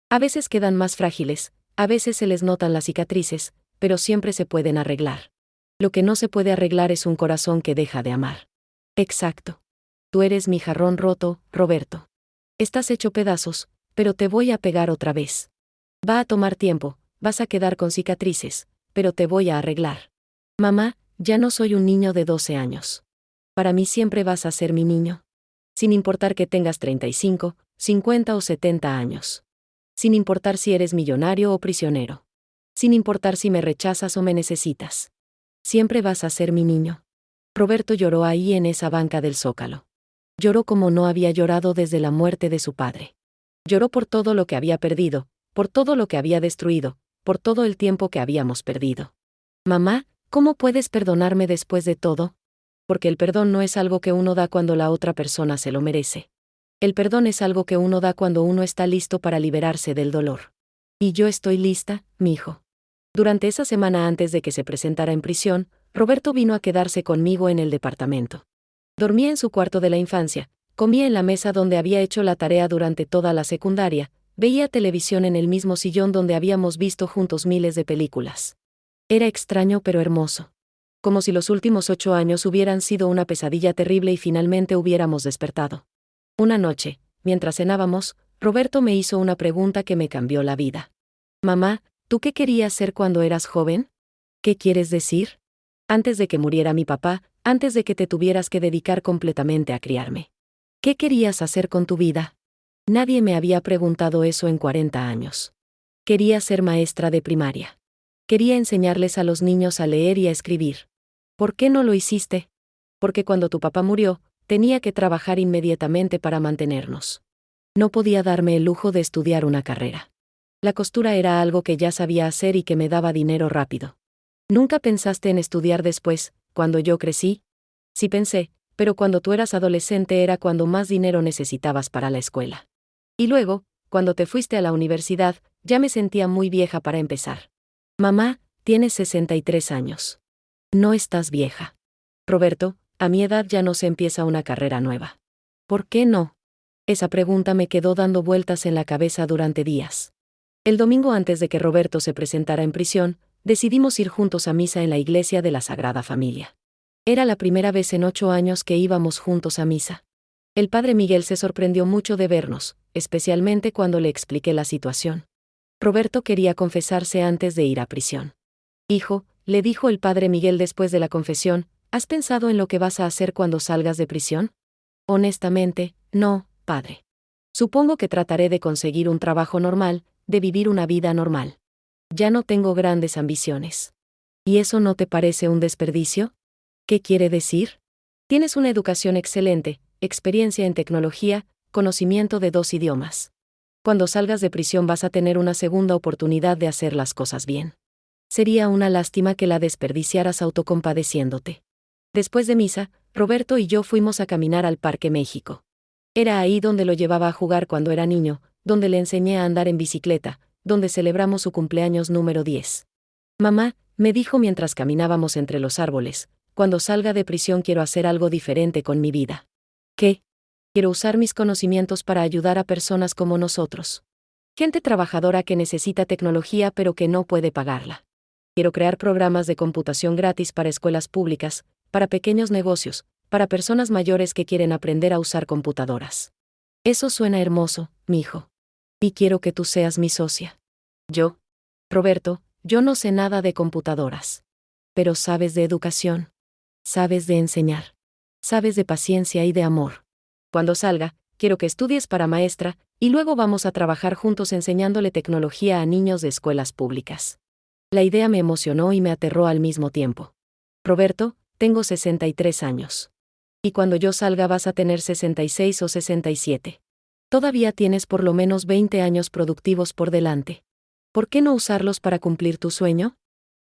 A veces quedan más frágiles, a veces se les notan las cicatrices, pero siempre se pueden arreglar. Lo que no se puede arreglar es un corazón que deja de amar. Exacto. Tú eres mi jarrón roto, Roberto. Estás hecho pedazos, pero te voy a pegar otra vez. Va a tomar tiempo, vas a quedar con cicatrices, pero te voy a arreglar. Mamá, ya no soy un niño de 12 años. Para mí siempre vas a ser mi niño. Sin importar que tengas 35, 50 o 70 años. Sin importar si eres millonario o prisionero. Sin importar si me rechazas o me necesitas. Siempre vas a ser mi niño. Roberto lloró ahí en esa banca del Zócalo. Lloró como no había llorado desde la muerte de su padre. Lloró por todo lo que había perdido, por todo lo que había destruido, por todo el tiempo que habíamos perdido. Mamá, ¿cómo puedes perdonarme después de todo? Porque el perdón no es algo que uno da cuando la otra persona se lo merece. El perdón es algo que uno da cuando uno está listo para liberarse del dolor. Y yo estoy lista, mijo. Durante esa semana antes de que se presentara en prisión, Roberto vino a quedarse conmigo en el departamento. Dormía en su cuarto de la infancia, comía en la mesa donde había hecho la tarea durante toda la secundaria, veía televisión en el mismo sillón donde habíamos visto juntos miles de películas. Era extraño pero hermoso. Como si los últimos 8 años hubieran sido una pesadilla terrible y finalmente hubiéramos despertado. Una noche, mientras cenábamos, Roberto me hizo una pregunta que me cambió la vida. Mamá, ¿tú qué querías ser cuando eras joven? ¿Qué quieres decir? Antes de que muriera mi papá, antes de que te tuvieras que dedicar completamente a criarme. ¿Qué querías hacer con tu vida? Nadie me había preguntado eso en 40 años. Quería ser maestra de primaria. Quería enseñarles a los niños a leer y a escribir. ¿Por qué no lo hiciste? Porque cuando tu papá murió, tenía que trabajar inmediatamente para mantenernos. No podía darme el lujo de estudiar una carrera. La costura era algo que ya sabía hacer y que me daba dinero rápido. ¿Nunca pensaste en estudiar después, cuando yo crecí? Sí pensé, pero cuando tú eras adolescente era cuando más dinero necesitabas para la escuela. Y luego, cuando te fuiste a la universidad, ya me sentía muy vieja para empezar. Mamá, tienes 63 años. No estás vieja. Roberto, a mi edad ya no se empieza una carrera nueva. ¿Por qué no? Esa pregunta me quedó dando vueltas en la cabeza durante días. El domingo antes de que Roberto se presentara en prisión, decidimos ir juntos a misa en la iglesia de la Sagrada Familia. Era la primera vez en 8 años que íbamos juntos a misa. El padre Miguel se sorprendió mucho de vernos, especialmente cuando le expliqué la situación. Roberto quería confesarse antes de ir a prisión. Hijo, le dijo el padre Miguel después de la confesión, ¿has pensado en lo que vas a hacer cuando salgas de prisión? Honestamente, no, padre. Supongo que trataré de conseguir un trabajo normal, de vivir una vida normal. Ya no tengo grandes ambiciones. ¿Y eso no te parece un desperdicio? ¿Qué quiere decir? Tienes una educación excelente, experiencia en tecnología, conocimiento de 2 idiomas. Cuando salgas de prisión vas a tener una segunda oportunidad de hacer las cosas bien. Sería una lástima que la desperdiciaras autocompadeciéndote. Después de misa, Roberto y yo fuimos a caminar al Parque México. Era ahí donde lo llevaba a jugar cuando era niño, donde le enseñé a andar en bicicleta, donde celebramos su cumpleaños número 10. Mamá, me dijo mientras caminábamos entre los árboles, cuando salga de prisión quiero hacer algo diferente con mi vida. ¿Qué? Quiero usar mis conocimientos para ayudar a personas como nosotros. Gente trabajadora que necesita tecnología pero que no puede pagarla. Quiero crear programas de computación gratis para escuelas públicas, para pequeños negocios, para personas mayores que quieren aprender a usar computadoras. Eso suena hermoso, mijo. Y quiero que tú seas mi socia. Yo, Roberto, yo no sé nada de computadoras. Pero sabes de educación. Sabes de enseñar. Sabes de paciencia y de amor. Cuando salga, quiero que estudies para maestra, y luego vamos a trabajar juntos enseñándole tecnología a niños de escuelas públicas. La idea me emocionó y me aterró al mismo tiempo. Roberto, tengo 63 años. Y cuando yo salga vas a tener 66 o 67. Todavía tienes por lo menos 20 años productivos por delante. ¿Por qué no usarlos para cumplir tu sueño?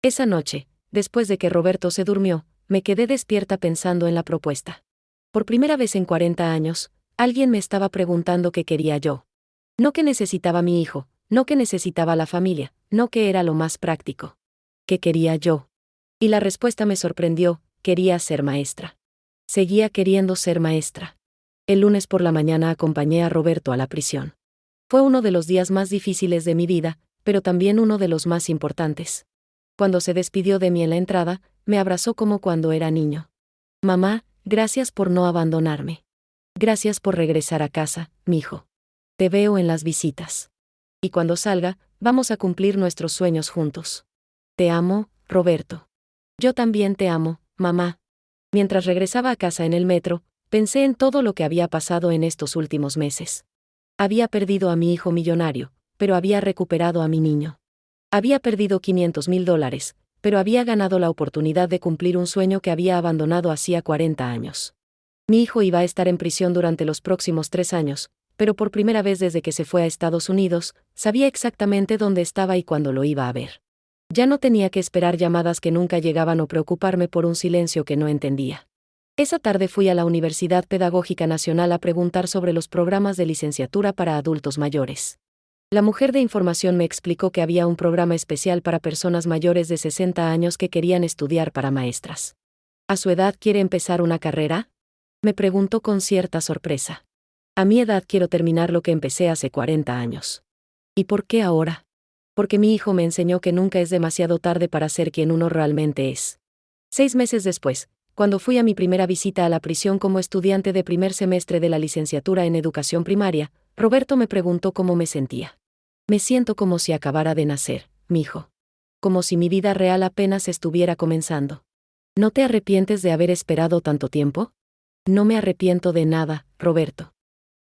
Esa noche, después de que Roberto se durmió, me quedé despierta pensando en la propuesta. Por primera vez en 40 años, alguien me estaba preguntando qué quería yo. No que necesitaba mi hijo, no que necesitaba la familia, no que era lo más práctico. ¿Qué quería yo? Y la respuesta me sorprendió, quería ser maestra. Seguía queriendo ser maestra. El lunes por la mañana acompañé a Roberto a la prisión. Fue uno de los días más difíciles de mi vida, pero también uno de los más importantes. Cuando se despidió de mí en la entrada, me abrazó como cuando era niño. Mamá, gracias por no abandonarme. Gracias por regresar a casa, mijo. Te veo en las visitas. Y cuando salga, vamos a cumplir nuestros sueños juntos. Te amo, Roberto. Yo también te amo, mamá. Mientras regresaba a casa en el metro, pensé en todo lo que había pasado en estos últimos meses. Había perdido a mi hijo millonario, pero había recuperado a mi niño. Había perdido $500,000, pero había ganado la oportunidad de cumplir un sueño que había abandonado hacía 40 años. Mi hijo iba a estar en prisión durante los próximos 3 años, pero por primera vez desde que se fue a Estados Unidos, sabía exactamente dónde estaba y cuándo lo iba a ver. Ya no tenía que esperar llamadas que nunca llegaban o preocuparme por un silencio que no entendía. Esa tarde fui a la Universidad Pedagógica Nacional a preguntar sobre los programas de licenciatura para adultos mayores. La mujer de información me explicó que había un programa especial para personas mayores de 60 años que querían estudiar para maestras. ¿A su edad quiere empezar una carrera? Me preguntó con cierta sorpresa. A mi edad quiero terminar lo que empecé hace 40 años. ¿Y por qué ahora? Porque mi hijo me enseñó que nunca es demasiado tarde para ser quien uno realmente es. 6 meses después, cuando fui a mi primera visita a la prisión como estudiante de primer semestre de la licenciatura en educación primaria, Roberto me preguntó cómo me sentía. Me siento como si acabara de nacer, mijo. Como si mi vida real apenas estuviera comenzando. ¿No te arrepientes de haber esperado tanto tiempo? No me arrepiento de nada, Roberto.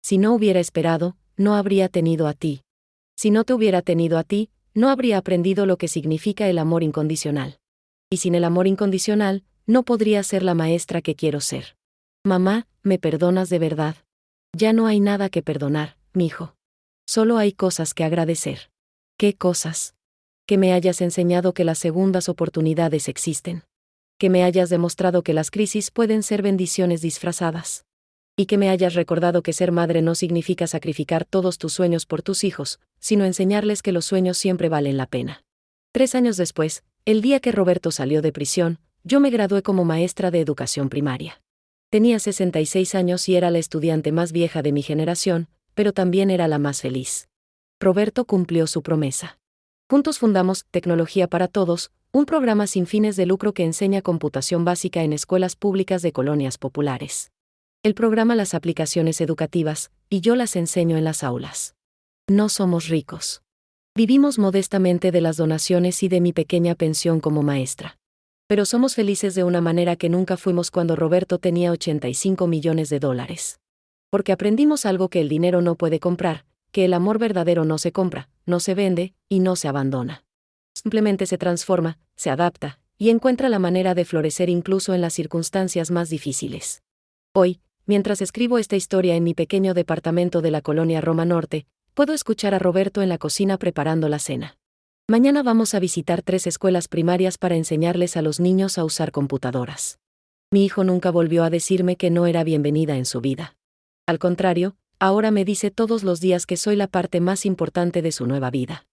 Si no hubiera esperado, no habría tenido a ti. Si no te hubiera tenido a ti, no habría aprendido lo que significa el amor incondicional. Y sin el amor incondicional, no podría ser la maestra que quiero ser. Mamá, ¿me perdonas de verdad? Ya no hay nada que perdonar, mijo. Solo hay cosas que agradecer. ¿Qué cosas? Que me hayas enseñado que las segundas oportunidades existen. Que me hayas demostrado que las crisis pueden ser bendiciones disfrazadas. Y que me hayas recordado que ser madre no significa sacrificar todos tus sueños por tus hijos, sino enseñarles que los sueños siempre valen la pena. 3 años después, el día que Roberto salió de prisión, yo me gradué como maestra de educación primaria. Tenía 66 años y era la estudiante más vieja de mi generación, pero también era la más feliz. Roberto cumplió su promesa. Juntos fundamos Tecnología para Todos, un programa sin fines de lucro que enseña computación básica en escuelas públicas de colonias populares. Él programa las aplicaciones educativas, y yo las enseño en las aulas. No somos ricos. Vivimos modestamente de las donaciones y de mi pequeña pensión como maestra. Pero somos felices de una manera que nunca fuimos cuando Roberto tenía $85 millones. Porque aprendimos algo que el dinero no puede comprar, que el amor verdadero no se compra, no se vende, y no se abandona. Simplemente se transforma, se adapta, y encuentra la manera de florecer incluso en las circunstancias más difíciles. Hoy, mientras escribo esta historia en mi pequeño departamento de la colonia Roma Norte, puedo escuchar a Roberto en la cocina preparando la cena. Mañana vamos a visitar 3 escuelas primarias para enseñarles a los niños a usar computadoras. Mi hijo nunca volvió a decirme que no era bienvenida en su vida. Al contrario, ahora me dice todos los días que soy la parte más importante de su nueva vida.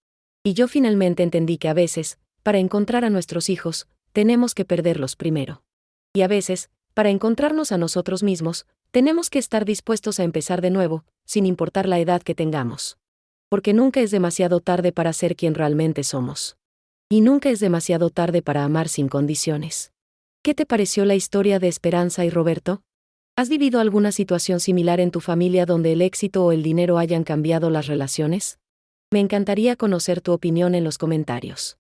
Y yo finalmente entendí que a veces, para encontrar a nuestros hijos, tenemos que perderlos primero. Y a veces, para encontrarnos a nosotros mismos, tenemos que estar dispuestos a empezar de nuevo, sin importar la edad que tengamos. Porque nunca es demasiado tarde para ser quien realmente somos. Y nunca es demasiado tarde para amar sin condiciones. ¿Qué te pareció la historia de Esperanza y Roberto? ¿Has vivido alguna situación similar en tu familia donde el éxito o el dinero hayan cambiado las relaciones? Me encantaría conocer tu opinión en los comentarios.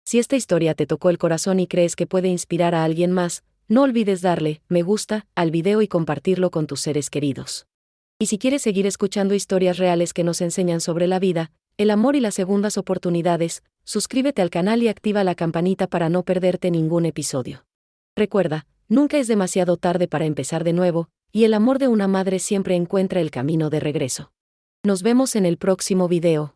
Si esta historia te tocó el corazón y crees que puede inspirar a alguien más, no olvides darle me gusta al video y compartirlo con tus seres queridos. Y si quieres seguir escuchando historias reales que nos enseñan sobre la vida, el amor y las segundas oportunidades, suscríbete al canal y activa la campanita para no perderte ningún episodio. Recuerda, nunca es demasiado tarde para empezar de nuevo, y el amor de una madre siempre encuentra el camino de regreso. Nos vemos en el próximo video.